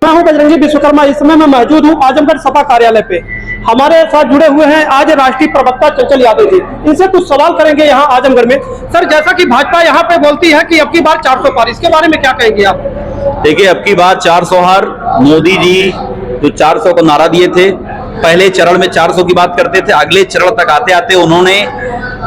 मैं हूं बजरंगी विश्वकर्मा। इस समय मैं मौजूद हूं आजमगढ़ सपा कार्यालय पे। हमारे साथ जुड़े हुए हैं आज राष्ट्रीय प्रवक्ता चंचल यादव जी। इनसे कुछ सवाल करेंगे यहाँ आजमगढ़ में। सर, जैसा कि भाजपा यहाँ पे बोलती है कि अब की बार 400 पार, इसके बारे में क्या कहेंगे आप? देखिए, अब की बार 400 हार। मोदी जी जो 400 को नारा दिए थे, पहले चरण में 400 की बात करते थे, अगले चरण तक आते आते उन्होंने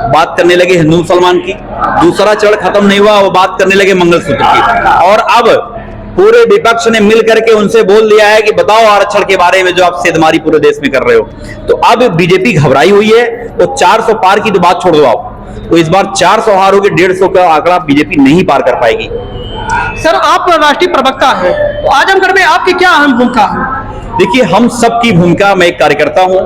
बात करने लगे हिंदू मुसलमान की। दूसरा चरण खत्म नहीं हुआ, वो बात करने लगे मंगलसूत्र की। और अब पूरे विपक्ष ने मिल करके उनसे बोल दिया है कि बताओ आरक्षण के बारे में जो आप सेधमारी पूरे देश में कर रहे हो। तो अब बीजेपी घबराई हुई है। तो 400 पार की तो बात छोड़ दो आप, तो इस बार 400 हार होगी, 150 का आंकड़ा बीजेपी नहीं पार कर पाएगी। सर, आप राष्ट्रीय प्रवक्ता हैं, तो आजमगढ़ में आपकी क्या अहम भूमिका है? देखिए, हम सबकी भूमिका, मैं एक कार्यकर्ता हूं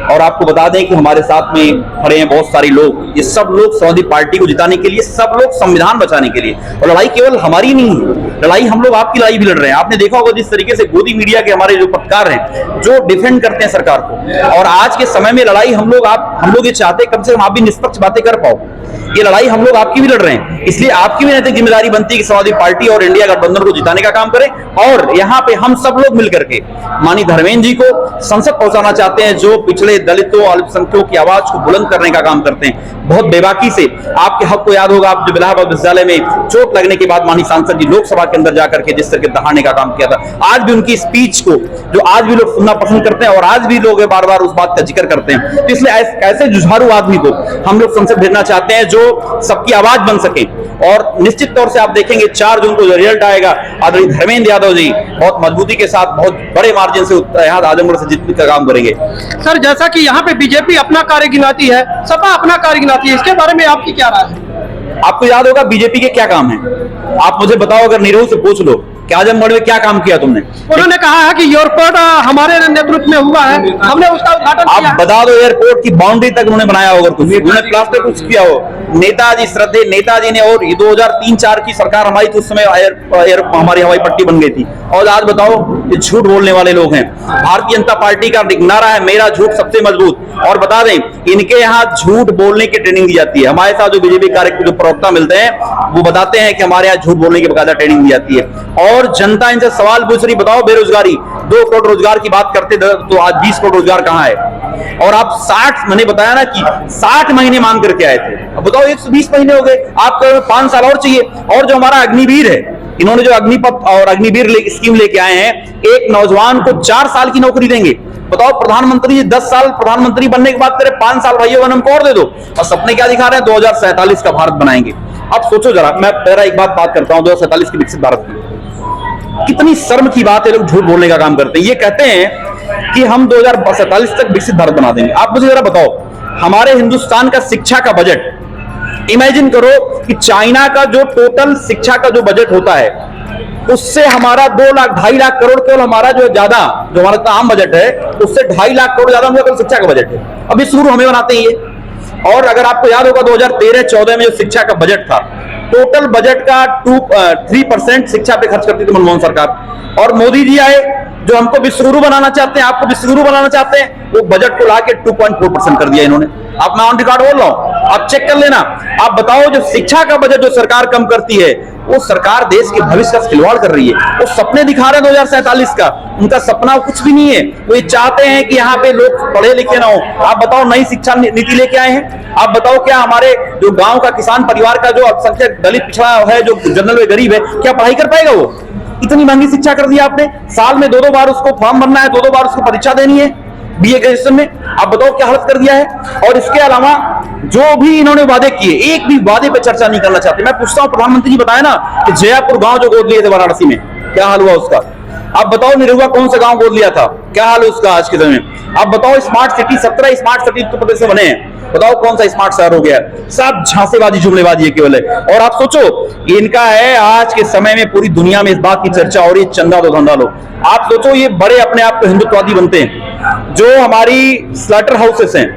और आपको बता दें कि हमारे साथ में खड़े हैं बहुत सारे लोग। ये सब लोग समाजवादी पार्टी को जिताने के लिए, सब लोग संविधान बचाने के लिए। और लड़ाई केवल हमारी नहीं है, लड़ाई हम लोग आपकी लड़ाई भी लड़ रहे हैं। आपने देखा होगा जिस तरीके से गोदी मीडिया के हमारे जो पत्रकार हैं जो डिफेंड करते हैं सरकार को। और आज के समय में लड़ाई हम लोग ये चाहते हैं कम से कम आप भी निष्पक्ष बातें कर पाओ। ये लड़ाई हम लोग आपकी भी लड़ रहे हैं, इसलिए आपकी भी नैतिक जिम्मेदारी बनती है कि समाजवादी पार्टी और इंडिया गठबंधन को जिताने का काम करें। और यहाँ पे हम सब लोग मिलकर के माननीय धर्मेंद्र जी को संसद पहुंचाना चाहते हैं, जो पिछड़े दलितों अल्पसंख्यकों की आवाज को बुलंद करने का काम करते हैं। बहुत बेबाकी से आपके हक को याद होगा, आप जो इलाहाबाद विश्वविद्यालय में चोट लगने के बाद माननीय सांसद जी लोकसभा के अंदर जाकर के जिस तरह के दहाड़ने का काम किया था, आज भी उनकी स्पीच को जो आज भी लोग सुनना पसंद करते हैं और आज भी लोग बार बार उस बात का जिक्र करते हैं। तो इसलिए ऐसे जुझारू आदमी को हम लोग संसद भेजना चाहते हैं जो सबकी आवाज बन सके। और निश्चित तौर से आप देखेंगे 4 जून को जो रिजल्ट आएगा, आदरणीय धर्मेंद्र यादव जी बहुत मजबूती के साथ, बहुत बड़े मार्जिन से यहाँ आजमगढ़ से जीतने का काम करेंगे। सर, जैसा कि यहाँ पे बीजेपी अपना कार्य गिनाती है, सपा अपना कार्य गिनाती है, इसके बारे में आपकी क्या राय है? आपको याद होगा बीजेपी के क्या काम है, आप मुझे बताओ। अगर नीरव से पूछ लो कि आजमगढ़ में क्या काम किया तुमने। उन्होंने कहा है कि एयरपोर्ट हमारे नेतृत्व में हुआ है, हमने उसका उद्घाटन किया। आप बता दो, एयरपोर्ट की बाउंड्री तक उन्होंने बनाया होगा, कुछ उन्होंने प्लास्टर कुछ किया हो। नेताजी श्रद्धेय नेताजी ने, और 2003-4 की सरकार हमारी थी, उस समय हमारी हवाई पट्टी बन गई थी। और आज बताओ, ये झूठ बोलने वाले लोग हैं। भारतीय जनता पार्टी का नारा है मेरा झूठ सबसे मजबूत। और बता दें, इनके यहाँ झूठ बोलने की ट्रेनिंग दी जाती है। हमारे साथ जो बीजेपी कार्यक्रम जो प्रवक्ता मिलते हैं वो बताते हैं कि हमारे यहाँ झूठ बोलने की बकायदा ट्रेनिंग दी जाती है। और जनता इनसे सवाल पूछ रही, बताओ बेरोजगारी, 2 करोड़ रोजगार की बात करते तो आज 20 करोड़ रोजगार कहाँ है? और आप 60, मैंने बताया ना कि 60 महीने मांग करके आए थे, अब बताओ 120 महीने हो गए, आपको 5 साल और चाहिए। और जो हमारा अग्निवीर है, इन्होंने जो अग्निपथ और अग्निवीर स्कीम लेके आए हैं, एक नौजवान को 4 साल की नौकरी देंगे। बताओ, प्रधानमंत्री जी 10 साल प्रधानमंत्री बनने की बात करें, 5 साल भाइयों बहनों को और दे दो। और सपने क्या दिखा रहे हैं? 2047 का भारत बनाएंगे। अब सोचो जरा, मैं पहला एक बात करता हूं 2047 की विकसित भारत की। कितनी शर्म की बात है, लोग झूठ बोलने का काम करते हैं। ये कहते हैं कि हम 2047 तक विकसित भारत बना देंगे। आप मुझे जरा बताओ, हमारे हिंदुस्तान का शिक्षा का बजट इमेजिन करो कि चाइना का जो टोटल शिक्षा का जो बजट होता है उससे हमारा 2-2.5 लाख करोड़ केवल हमारा जो हमारा आम बजट है उससे 2.5 लाख करोड़ ज्यादा हमारा शिक्षा का बजट है। अभी शुरू हमें बनाते हैं ये। और अगर आपको याद होगा 2013-14 में जो शिक्षा का बजट था, टोटल बजट का 3% शिक्षा पे खर्च करती थी मनमोहन सरकार। और मोदी जी आए जो हमको विश्वगुरु बनाना चाहते हैं, आपको विश्वगुरु बनाना चाहते हैं, वो बजट को लाके 2.4% कर दिया इन्होंने। आप मैं ऑन रिकॉर्ड बोल रहा हूं, आप चेक कर लेना। आप बताओ, जो शिक्षा का बजट जो सरकार कम करती है, वो सरकार देश के भविष्य का खिलवाड़ कर रही है। वो सपने दिखा रहे हैं 2047 का, उनका सपना कुछ भी नहीं है। वो ये चाहते हैं कि यहाँ पे लोग पढ़े लिखे ना हो। आप बताओ, नई शिक्षा नीति लेके आए हैं, आप बताओ क्या हमारे जो गांव का किसान परिवार का जो अल्पसंख्यक दलित पिछड़ा है, जो जनरल में गरीब है, क्या पढ़ाई कर पाएगा? वो इतनी महंगी शिक्षा कर दी आपने। साल में 2-2 बार उसको फॉर्म भरना है, 2-2 बार उसको परीक्षा देनी है बीए ग्रेजुएशन में। आप बताओ क्या हालत कर दिया है। और इसके अलावा जो भी इन्होंने वादे किए, एक भी वादे पे चर्चा नहीं करना चाहते। मैं पूछता हूं, प्रधानमंत्री जी बताया ना कि जयपुर गांव जो गोद लिए थे वाराणसी में, क्या हाल हुआ उसका? आप बताओ, निरहुआ कौन सा गांव गोद लिया था, क्या हाल है उसका आज के समय में? आप बताओ, smart city 17 smart city Uttar Pradesh में बने हैं, बताओ कौन सा स्मार्ट शहर हो गया? सब झांसेबाजी जुमलेबाजी है केवल है। और आप सोचो, इनका है आज के समय में पूरी दुनिया में इस बात की चर्चा हो रही है, चंदा दो धंधा लो। आप सोचो, ये बड़े अपने आप को हिंदुत्ववादी बनते हैं। जो हमारी स्लॉटर हाउसेस हैं,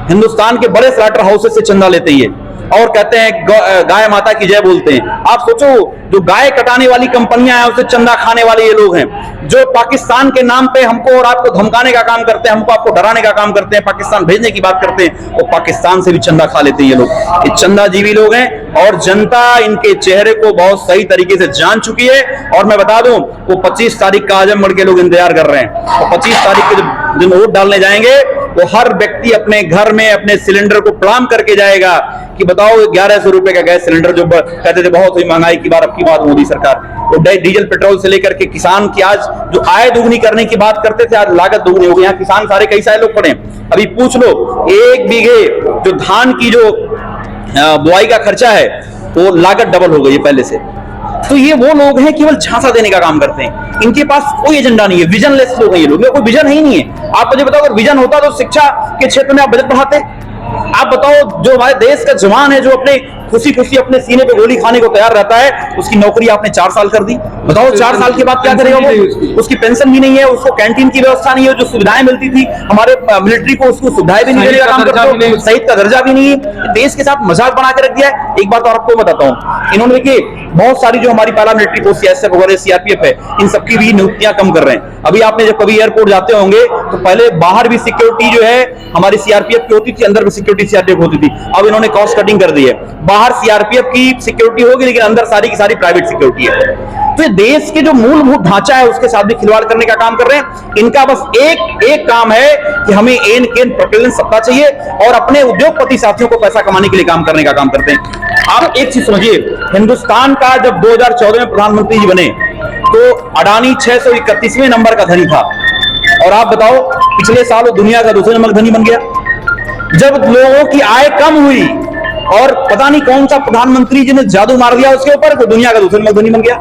हिंदुस्तान के बड़े स्लॉटर हाउसेस से चंदा लेते हैं। और कहते हैं गाय माता की जय बोलते हैं। आप सोचो, जो गाय कटाने वाली कंपनियां हैं उससे चंदा खाने वाले ये लोग हैं, जो पाकिस्तान के नाम पे हमको और आपको धमकाने का काम करते हैं, हमको आपको डराने का काम करते हैं, पाकिस्तान भेजने की बात करते हैं, और पाकिस्तान से भी चंदा खा लेते हैं ये लोग। ये चंदाजीवी लोग हैं और जनता इनके चेहरे को बहुत सही तरीके से जान चुकी है। और मैं बता दूं, वो 25 तारीख का आजमगढ़ के लोग इंतजार कर रहे हैं, और 25 तारीख के दिन वोट डालने जाएंगे वो हर व्यक्ति अपने घर में अपने सिलेंडर को प्रणाम करके जाएगा कि बताओ 1100 रुपए का गैस सिलेंडर जो कहते थे बहुत हुई महंगाई की बार, अब की बात मोदी सरकार, तो डीजल पेट्रोल से लेकर के किसान की आज जो आय दोगुनी करने की बात करते थे, आज लागत दोगुनी हो गई। यहाँ किसान सारे कई सारे लोग पड़े, अभी पूछ लो 1 बीघे जो धान की जो बुआई का खर्चा है वो लागत डबल हो गई है पहले से। तो ये वो लोग हैं केवल झांसा देने का काम करते हैं, इनके पास कोई एजेंडा नहीं है, विजनलेस लोग हैं ये लोग, कोई विजन ही नहीं है। आप मुझे बताओ, अगर विजन होता तो शिक्षा के क्षेत्र में आप बजट बढ़ाते? आप बताओ, जो हमारे देश का जवान है जो अपने खुशी खुशी अपने सीने पे गोली खाने को तैयार रहता है, उसकी नौकरी आपने 4 साल कर दी। बताओ 4 साल के बाद क्या करेगा वो? उसकी पेंशन भी नहीं है, उसको कैंटीन की व्यवस्था नहीं है, जो सुविधाएं मिलती थी हमारे मिलिट्री को, उसको सुविधाएं भी नहीं देने का काम करते हो, शहीद का दर्जा भी नहीं है। देश के साथ मजाक बना के रख दिया है। एक बात और आपको बताता हूँ, इन्होंने देखिए बहुत सारी जो हमारी पैरा मिलिट्री पोस्ट एसएफ वगैरह सीआरपीएफ है, इन सबकी भी नियुक्तियां कम कर रहे हैं। अभी आपने जब कभी एयरपोर्ट जाते होंगे तो पहले बाहर भी सिक्योरिटी जो है हमारी सीआरपीएफ की होती थी, अंदर भी सिक्योरिटी सीआरपीएफ होती थी। अब इन्होंने कॉस्ट कटिंग कर दी है, बाहर सीआरपीएफ की सिक्योरिटी होगी लेकिन अंदर सारी की सारी प्राइवेट सिक्योरिटी है। तो ये देश के जो मूलभूत ढांचा है उसके साथ भी खिलवाड़ करने का काम कर रहे हैं। इनका बस एक काम है कि हमें एन केन प्रकलन सत्ता चाहिए और अपने उद्योगपति साथियों को पैसा कमाने के लिए काम करने का काम करते हैं। आप एक चीज समझिए, हिंदुस्तान का जब 2014 में प्रधानमंत्री जी बने तो अडानी 631वें नंबर का धनी था, और आप बताओ पिछले साल वो दुनिया का दूसरे नंबर धनी बन गया। जब लोगों की आय कम हुई और पता नहीं कौन सा प्रधानमंत्री जी ने जादू मार दिया उसके ऊपर, तो दुनिया का दूसरे नंबर धनी बन गया।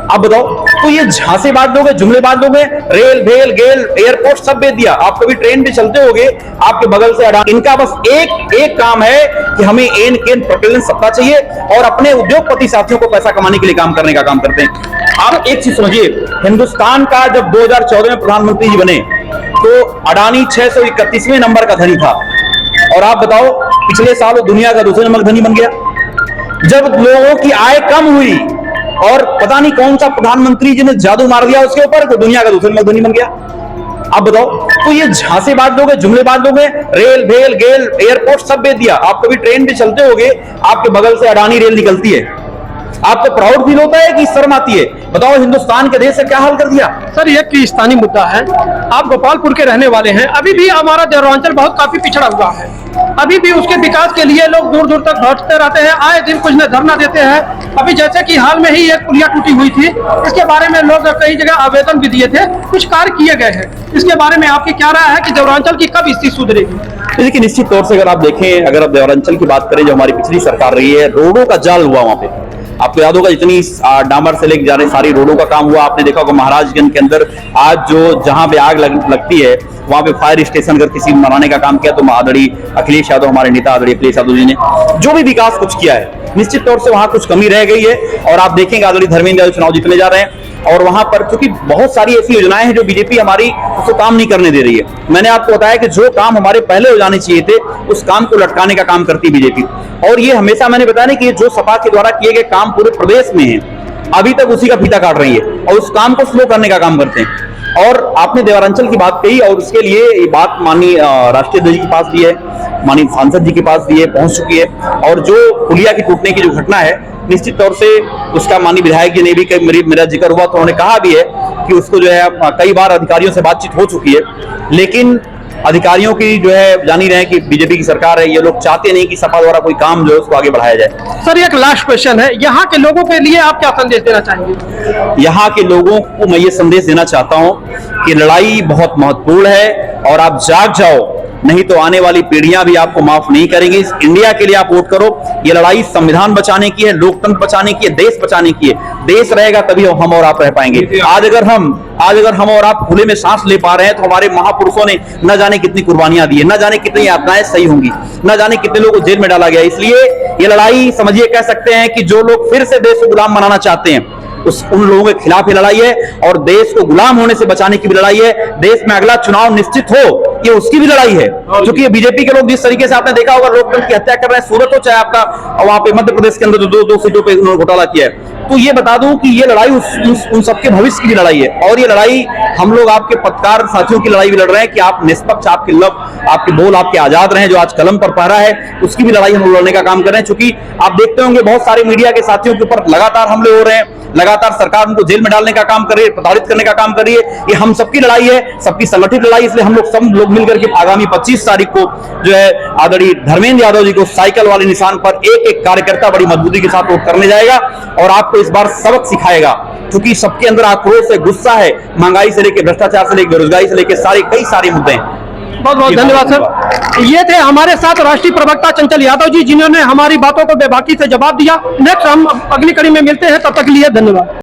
आप बताओ, तो ये झांसेबाज लोग हैं, जुमलेबाज लोग हैं, रेल भेल गेल एयरपोर्ट सब बेच दिया। आप कभी ट्रेन पे चलते होगे, आपके बगल से अडानी, इनका बस एक काम है कि हमें एन केन प्रकलन सत्ता चाहिए और अपने उद्योगपति साथियों को पैसा कमाने के लिए काम करने का काम करते हैं। आप एक चीज समझिए, हिंदुस्तान का जब 2014 में प्रधानमंत्री जी बने तो अडानी 631वें नंबर का धनी था, और आप बताओ पिछले साल वो दुनिया का दूसरे नंबर धनी बन गया। जब लोगों की आय कम हुई और पता नहीं कौन सा प्रधानमंत्री जी ने जादू मार दिया उसके ऊपर, तो दुनिया का दूसरे नंबर धनी बन गया। आप बताओ, तो ये झांसेबाज लोग हैं, जुमलेबाज लोग हैं, रेल भेल गेल एयरपोर्ट सब बेच दिया। आप कभी ट्रेन पे चलते होगे, आपके बगल से अडानी रेल निकलती है, आपको प्राउड फील होता है कि शर्म आती है? बताओ हिंदुस्तान के देश से क्या हाल कर दिया। सर ये किस्तानी मुद्दा है, आप गोपालपुर के रहने वाले हैं, अभी भी हमारा देवरांचल बहुत काफी पिछड़ा हुआ है, अभी भी उसके विकास के लिए लोग दूर दूर तक भटकते रहते हैं, आए दिन कुछ न धरना देते हैं। अभी जैसे कि हाल में ही एक पुलिया टूटी हुई थी, इसके बारे में लोग कई जगह आवेदन भी दिए थे, कुछ कार्य किए गए हैं। इसके बारे में आपकी क्या राय है कि देवरांचल की कब स्थिति सुधरेगी? देखिए निश्चित तौर से अगर आप देखें, अगर आप देवरांचल की बात करें, जो हमारी पिछली सरकार रही है, रोडों का जाल हुआ वहां पे। आपको याद होगा जितनी डामर से लेकर जा रहे सारी रोडों का काम हुआ। आपने देखा होगा महाराजगंज के अंदर आज जो जहां पे आग लगती है वहां पे फायर स्टेशन अगर किसी ने बनाने का काम किया तो आदरणीय अखिलेश यादव, हमारे नेता आदरणीय अखिलेश यादव जी ने जो भी विकास कुछ किया है, निश्चित तौर से वहां कुछ कमी रह गई है। और आप देखेंगे आदरणीय धर्मेंद्र यादव चुनाव जीतने जा रहे हैं, और वहां पर क्योंकि बहुत सारी ऐसी योजनाएं हैं जो बीजेपी हमारी उसको काम नहीं करने दे रही है। मैंने आपको बताया कि जो काम हमारे पहले हो जाने चाहिए थे उस काम को लटकाने का काम करती बीजेपी, और ये हमेशा मैंने बताया कि जो सपा के द्वारा किए गए काम पूरे प्रदेश में है, अभी तक उसी का फीता काट रही है और उस काम को स्लो करने का काम करते हैं। और आपने देवरांचल की बात कही, और उसके लिए ये बात माननीय राष्ट्रीय अध्यक्ष जी के पास भी है, माननीय सांसद जी के पास भी है, पहुंच चुकी है। और जो पुलिया की टूटने की जो घटना है, निश्चित तौर से उसका माननीय विधायक जी ने भी मेरा जिक्र हुआ तो उन्होंने कहा भी है कि उसको जो है कई बार अधिकारियों से बातचीत हो चुकी है, लेकिन अधिकारियों की जो है जान ही रहे हैं कि बीजेपी की सरकार है, ये लोग चाहते नहीं कि सपा द्वारा कोई काम जो है उसको आगे बढ़ाया जाए। सर एक लास्ट क्वेश्चन है, यहाँ के लोगों के लिए आप क्या संदेश देना चाहेंगे? यहाँ के लोगों को मैं ये संदेश देना चाहता हूँ कि लड़ाई बहुत महत्वपूर्ण है और आप जाग जाओ, नहीं तो आने वाली पीढ़ियां भी आपको माफ नहीं करेंगी। इस इंडिया के लिए आप वोट करो। ये लड़ाई संविधान बचाने की है, लोकतंत्र बचाने की है, देश बचाने की है। देश रहेगा तभी हम और आप रह पाएंगे। आज अगर हम और आप खुले में सांस ले पा रहे हैं तो हमारे महापुरुषों ने न जाने कितनी कुर्बानियां दी है, न जाने कितनी यातनाएं सही होंगी, न जाने कितने लोगों को जेल में डाला गया। इसलिए ये लड़ाई समझिए, कह सकते हैं कि जो लोग फिर से देश को गुलाम बनाना चाहते हैं उन लोगों के खिलाफ ये लड़ाई है, और देश को गुलाम होने से बचाने की भी लड़ाई है। देश में अगला चुनाव निश्चित हो ये उसकी भी लड़ाई है, क्योंकि ये बीजेपी के लोग जिस तरीके से आपने देखा होगा लोकतंत्र की हत्या कर रहे हैं, सूरत हो चाहे आपका वहां पे मध्य प्रदेश के अंदर जो दो सीटों पे उन्होंने घोटाला किया है। तो ये बता दूं कि ये लड़ाई उन सबके भविष्य की भी लड़ाई है, और ये लड़ाई हम लोग आपके पत्रकार साथियों की लड़ाई भी लड़ रहे हैं कि आप निष्पक्ष, आपके आपके बोल आपके आजाद रहे, जो आज कलम पर पहरा है उसकी भी लड़ाई हम लोग लड़ने का काम कर रहे हैं। चूंकि आप देखते होंगे बहुत सारे मीडिया के साथियों के ऊपर लगातार हमले हो रहे हैं, लगातार सरकार उनको जेल में डालने का काम कर रही है, प्रताड़ित करने का काम कर रही है। ये हम सबकी लड़ाई है, सबकी संगठित लड़ाई, इसलिए हम लोग मिलकर के आगामी 25 तारीख को जो है आदरणीय धर्मेंद्र यादव जी को साइकिल वाले निशान पर एक एक कार्यकर्ता बड़ी मजबूती के साथ वोट करने जाएगा और आपको इस बार सबक सिखाएगा, क्योंकि सबके अंदर आक्रोश है, गुस्सा है, महंगाई से लेकर भ्रष्टाचार से लेकर बेरोजगारी से लेकर कई सारे मुद्दे हैं। बहुत बहुत धन्यवाद सर। ये थे हमारे साथ राष्ट्रीय प्रवक्ता चंचल यादव जी, जिन्होंने हमारी बातों को बेबाकी से जवाब दिया। नेक्स्ट हम अगली कड़ी में मिलते हैं, तब तक के लिए धन्यवाद।